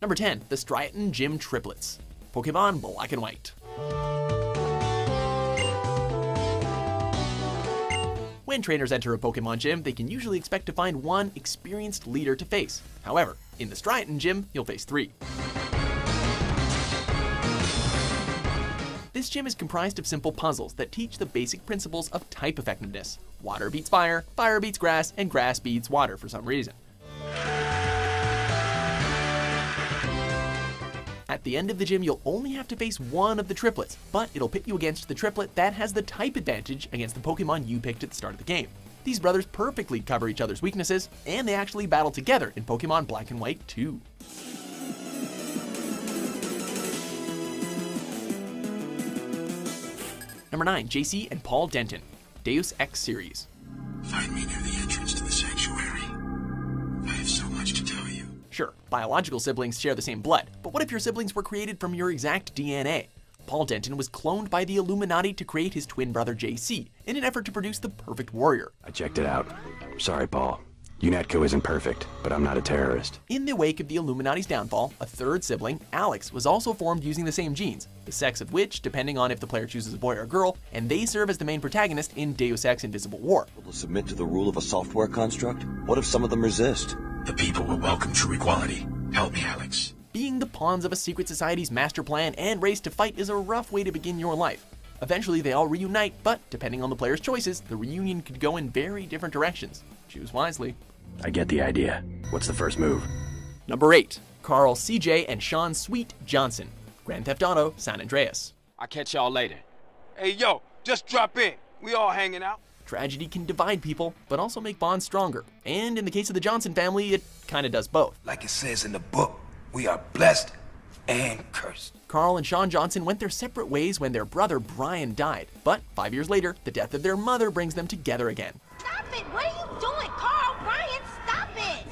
Number 10. The Striaton Gym Triplets. Pokemon Black and White. When trainers enter a Pokemon gym, they can usually expect to find one experienced leader to face. However, in the Striaton gym, you'll face 3. This gym is comprised of simple puzzles that teach the basic principles of type effectiveness. Water beats fire, fire beats grass, and grass beats water for some reason. At the end of the gym, you'll only have to face one of the triplets, but it'll pit you against the triplet that has the type advantage against the Pokemon you picked at the start of the game. These brothers perfectly cover each other's weaknesses, and they actually battle together in Pokemon Black and White 2. Number 9. JC and Paul Denton. Deus Ex series. Find me near the entrance to the sanctuary. I have so much to tell you. Sure, biological siblings share the same blood, but what if your siblings were created from your exact DNA? Paul Denton was cloned by the Illuminati to create his twin brother JC in an effort to produce the perfect warrior. I checked it out. Sorry, Paul. UNATCO isn't perfect, but I'm not a terrorist. In the wake of the Illuminati's downfall, a third sibling, Alex, was also formed using the same genes, the sex of which, depending on if the player chooses a boy or a girl, and they serve as the main protagonist in Deus Ex Invisible War. Will submit to the rule of a software construct? What if some of them resist? The people will welcome true equality. Help me, Alex. Being the pawns of a secret society's master plan and race to fight is a rough way to begin your life. Eventually they all reunite, but depending on the player's choices, the reunion could go in very different directions. Choose wisely. I get the idea. What's the first move? Number 8. Carl, CJ, and Sean Sweet Johnson. Grand Theft Auto San Andreas. I'll catch y'all later. Hey, yo, just drop in. We all hanging out. Tragedy can divide people, but also make bonds stronger. And in the case of the Johnson family, it kinda does both. Like it says in the book, we are blessed and cursed. Carl and Sean Johnson went their separate ways when their brother Brian died. But 5 years later, the death of their mother brings them together again. Stop it! What are you doing, Carl? Brian, stop it!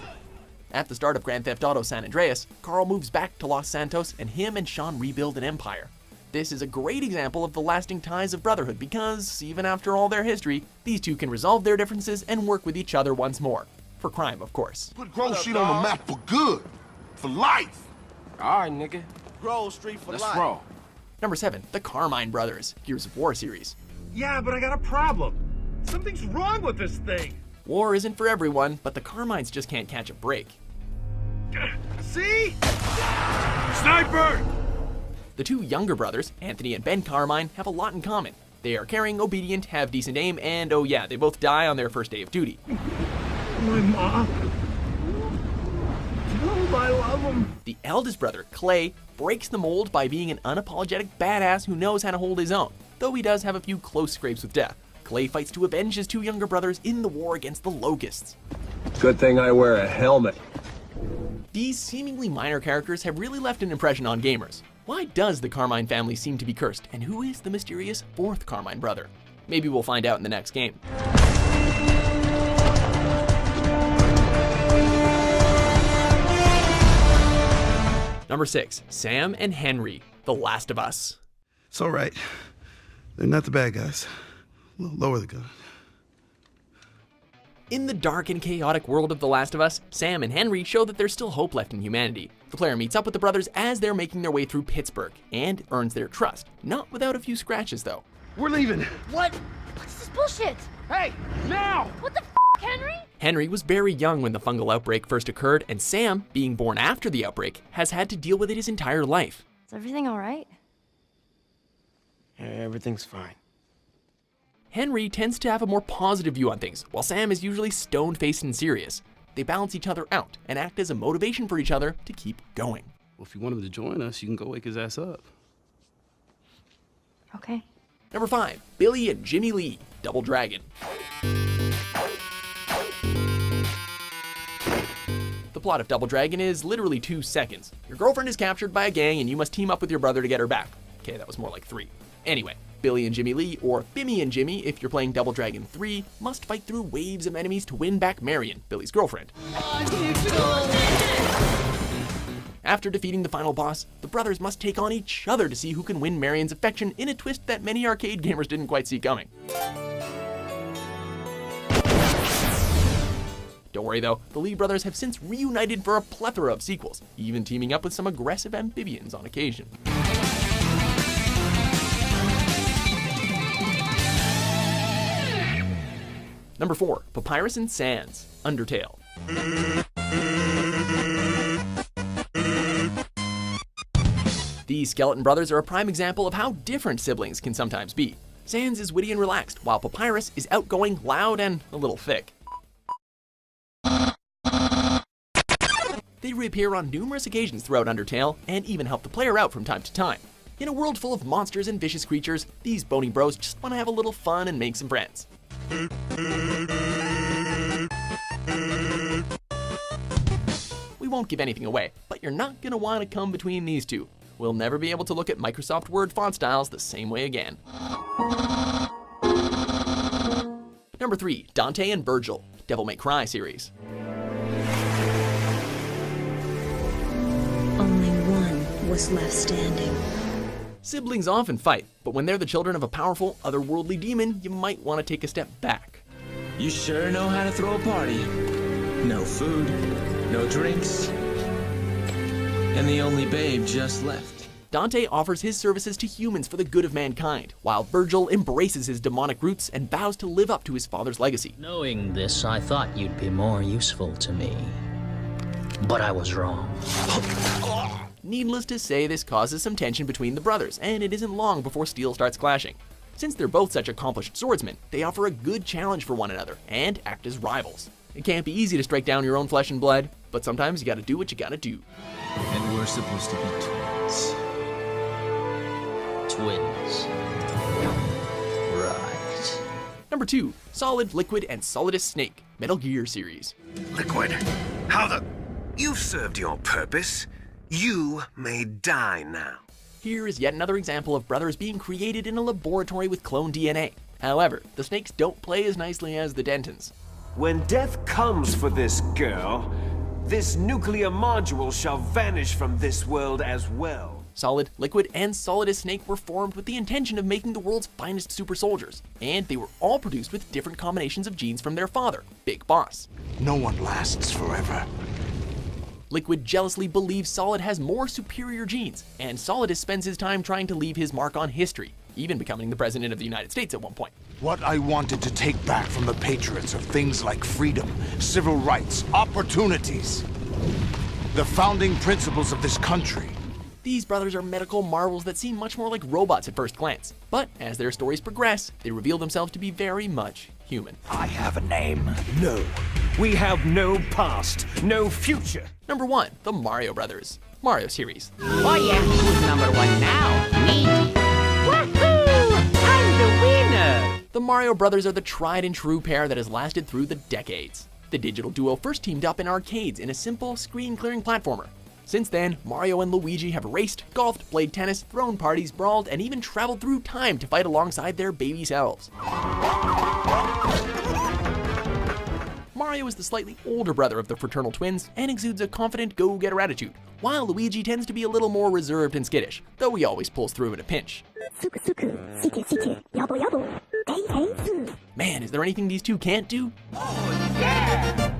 At the start of Grand Theft Auto San Andreas, Carl moves back to Los Santos and him and Sean rebuild an empire. This is a great example of the lasting ties of brotherhood because, even after all their history, these two can resolve their differences and work with each other once more. For crime, of course. Put Grove Street on the map for good. For life. All right, nigga. Grove Street for Let's life. roll. Number 7. The Carmine Brothers, Gears of War series. Yeah, but I got a problem. Something's wrong with this thing. War isn't for everyone, but the Carmines just can't catch a break. See? Sniper! The two younger brothers, Anthony and Ben Carmine, have a lot in common. They are caring, obedient, have decent aim, and oh yeah, they both die on their first day of duty. My mom. Oh, I love him. The eldest brother, Clay, breaks the mold by being an unapologetic badass who knows how to hold his own, though he does have a few close scrapes with death. Clay fights to avenge his two younger brothers in the war against the Locusts. Good thing I wear a helmet. These seemingly minor characters have really left an impression on gamers. Why does the Carmine family seem to be cursed, and who is the mysterious fourth Carmine brother? Maybe we'll find out in the next game. Number 6. Sam and Henry, The Last of Us. It's all right. They're not the bad guys. Lower the gun. In the dark and chaotic world of The Last of Us, Sam and Henry show that there's still hope left in humanity. The player meets up with the brothers as they're making their way through Pittsburgh, and earns their trust. Not without a few scratches, though. We're leaving. What? What's this bullshit? Hey, now! What the Henry? Henry was very young when the fungal outbreak first occurred, and Sam, being born after the outbreak, has had to deal with it his entire life. Is everything all right? Yeah, everything's fine. Henry tends to have a more positive view on things, while Sam is usually stone-faced and serious. They balance each other out and act as a motivation for each other to keep going. Well, if you want him to join us, you can go wake his ass up. Okay. Number 5. Billy and Jimmy Lee, Double Dragon. The plot of Double Dragon is literally 2 seconds. Your girlfriend is captured by a gang and you must team up with your brother to get her back. Okay, that was more like 3. Anyway, Billy and Jimmy Lee, or Bimmy and Jimmy if you're playing Double Dragon 3, must fight through waves of enemies to win back Marion, Billy's girlfriend. After defeating the final boss, the brothers must take on each other to see who can win Marion's affection in a twist that many arcade gamers didn't quite see coming. Don't worry though, the Lee brothers have since reunited for a plethora of sequels, even teaming up with some aggressive amphibians on occasion. Number 4, Papyrus and Sans, Undertale. These skeleton brothers are a prime example of how different siblings can sometimes be. Sans is witty and relaxed, while Papyrus is outgoing, loud, and a little thick. They reappear on numerous occasions throughout Undertale, and even help the player out from time to time. In a world full of monsters and vicious creatures, these bony bros just want to have a little fun and make some friends. We won't give anything away, but you're not going to want to come between these two. We'll never be able to look at Microsoft Word font styles the same way again. Number 3, Dante and Virgil, Devil May Cry series. Only one was left standing. Siblings often fight, but when they're the children of a powerful, otherworldly demon, you might want to take a step back. You sure know how to throw a party. No food, no drinks, and the only babe just left. Dante offers his services to humans for the good of mankind, while Virgil embraces his demonic roots and vows to live up to his father's legacy. Knowing this, I thought you'd be more useful to me. But I was wrong. Needless to say, this causes some tension between the brothers, and it isn't long before steel starts clashing. Since they're both such accomplished swordsmen, they offer a good challenge for one another, and act as rivals. It can't be easy to strike down your own flesh and blood, but sometimes you gotta do what you gotta do. And we're supposed to be twins. Twins. Right. Number 2, Solid, Liquid, and Solidus Snake, Metal Gear series. Liquid, how the... You've served your purpose. You may die now. Here is yet another example of brothers being created in a laboratory with clone DNA. However, the Snakes don't play as nicely as the Dentons. When death comes for this girl, this nuclear module shall vanish from this world as well. Solid, Liquid, and Solidus Snake were formed with the intention of making the world's finest super soldiers, and they were all produced with different combinations of genes from their father, Big Boss. No one lasts forever. Liquid jealously believes Solid has more superior genes, and Solidus spends his time trying to leave his mark on history, even becoming the President of the United States at one point. What I wanted to take back from the Patriots are things like freedom, civil rights, opportunities. The founding principles of this country. These brothers are medical marvels that seem much more like robots at first glance, but as their stories progress, they reveal themselves to be very much human. I have a name. No. We have no past, no future. Number 1, the Mario Brothers, Mario series. Oh yeah, who's number 1 now? Me. Woohoo! I'm the winner! The Mario Brothers are the tried and true pair that has lasted through the decades. The digital duo first teamed up in arcades in a simple screen-clearing platformer. Since then, Mario and Luigi have raced, golfed, played tennis, thrown parties, brawled, and even traveled through time to fight alongside their baby selves. Mario is the slightly older brother of the fraternal twins and exudes a confident go-getter attitude, while Luigi tends to be a little more reserved and skittish, though he always pulls through in a pinch. Man, is there anything these two can't do? Oh yeah!